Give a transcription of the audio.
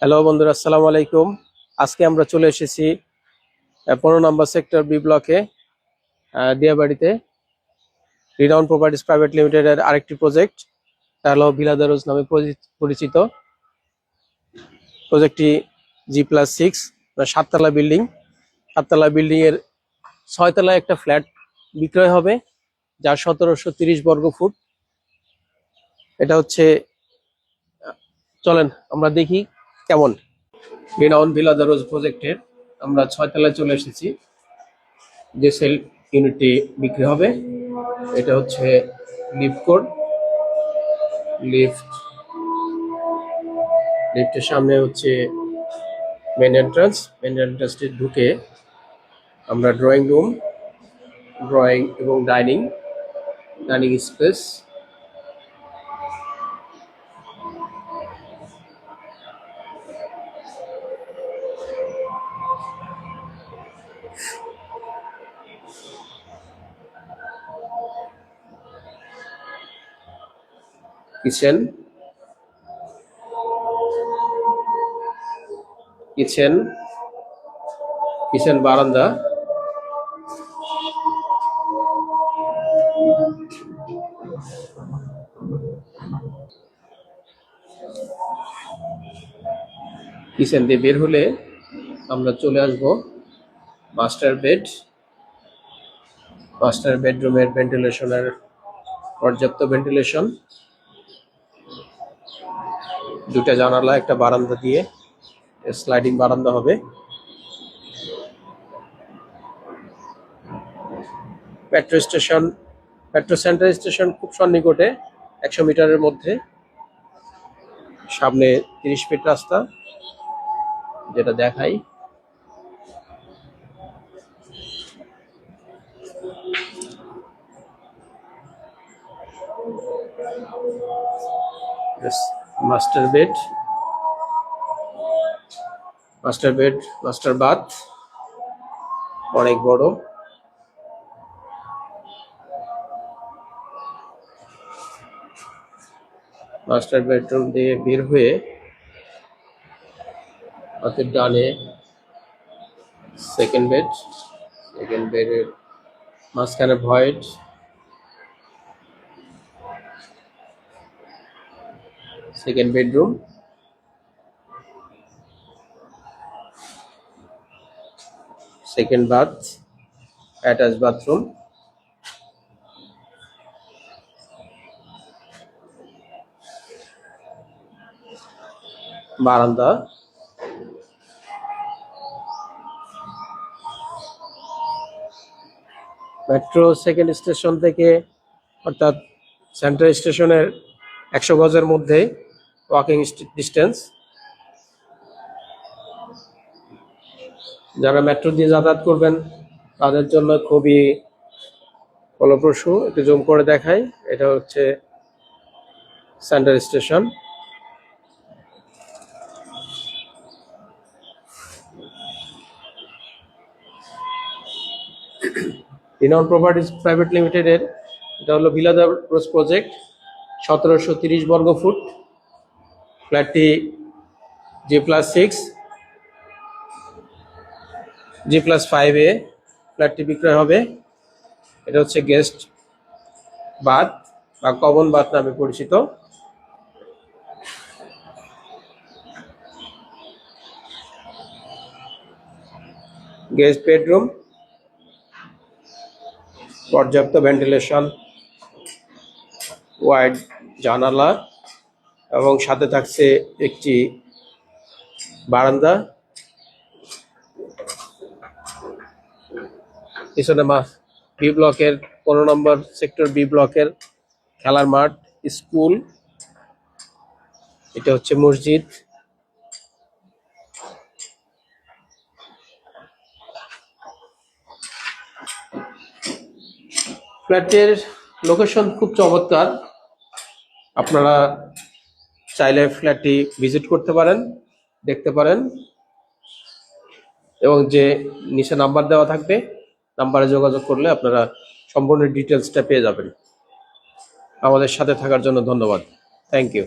Hello বন্ধুরা, আসসালামু আলাইকুম। আজকে আমরা চলে এসেছি 15 নম্বর সেক্টর বি ব্লকে দিয়াবাড়িতে রিনাউন প্রপার্টিজ প্রাইভেট লিমিটেডের আরেকটি প্রজেক্ট, তা হলো ভিলা দারোজ নামে পরিচিত। প্রজেক্টটি G+6 সাততলা বিল্ডিং। সাততলা বিল্ডিং এর 6 তলায় একটা ফ্ল্যাট বিক্রয় হবে, যা 1730 বর্গ ফুট। এটা হচ্ছে, চলেন আমরা দেখি কেমন। রিনাউন ভিলা দারোজ প্রজেক্টের আমরা 6 তলায় চলে এসেছি। যে সেল ইউনিটটি বিক্রি হবে এটা হচ্ছে লিফট কোড। লিফটের সামনে হচ্ছে মেন এন্ট্রান্সটি ঢুকে আমরা ড্রয়িং রুম, এবং ডাইনিং স্পেস, কিচেন বারান্দা, কিচেন দিয়ে বের হলে আমরা চলে আসব মাস্টার বেডরুমের ভেন্টিলেশনের পর্যাপ্ত ভেন্টিলেশন, দুটা জানালা, একটা বারান্দা দিয়ে স্লাইডিং বারান্দা হবে। মেট্রো সেন্টার স্টেশন খুব সন্নিকটে, 100 মিটারের মধ্যে। সামনে 30 ফিট রাস্তা, যেটা দেখাই। মাস্টার বাথ অনেক বড়। মাস্টার বেডরুম দিয়ে বের হয়ে হাতের ডানে সেকেন্ড বেডের মাঝখানে void, second bedroom. Second bath, attach bathroom. বারান্দা, মেট্রো সেকেন্ড স্টেশন থেকে, অর্থাৎ সেন্ট্রাল স্টেশনের 100 গজের মধ্যে ওয়াকিং ডিস্টেন্স। যারা মেট্রো দিয়ে যাতায়াত করবেন তাদের জন্য খুবই ফলপ্রসূ। একটু জুম করে দেখাই, এটা হচ্ছে central station. Renown properties private লিমিটেডের এটা হলো ভিলা দারোজ প্রজেক্ট, 1730 বর্গ ফুট। ফ্ল্যাটটি G+5A ফ্ল্যাটটি বিক্রয় হবে। এটা হচ্ছে গেস্ট বাথ বা কমন বাথ নামে পরিচিত। গেস্ট বেডরুম, পর্যাপ্ত ভেন্টিলেশন, ওয়াইড জানালা, এবং সাথে থাকছে একটি বারান্দা। পিছনে বি ব্লকের 15 নম্বর সেক্টর বি ব্লকের খেলার মাঠ, স্কুল। এটা হচ্ছে মসজিদ। ফ্ল্যাটের লোকেশন খুব চমৎকার, আপনারা চাইলে ফ্ল্যাটটি ভিজিট করতে পারেন, দেখতে পারেন, এবং যে নিচে নাম্বার দেওয়া থাকবে, নাম্বারে যোগাযোগ করলে আপনারা সম্পূর্ণ ডিটেলসটা পেয়ে যাবেন। আমাদের সাথে থাকার জন্য ধন্যবাদ। Thank you.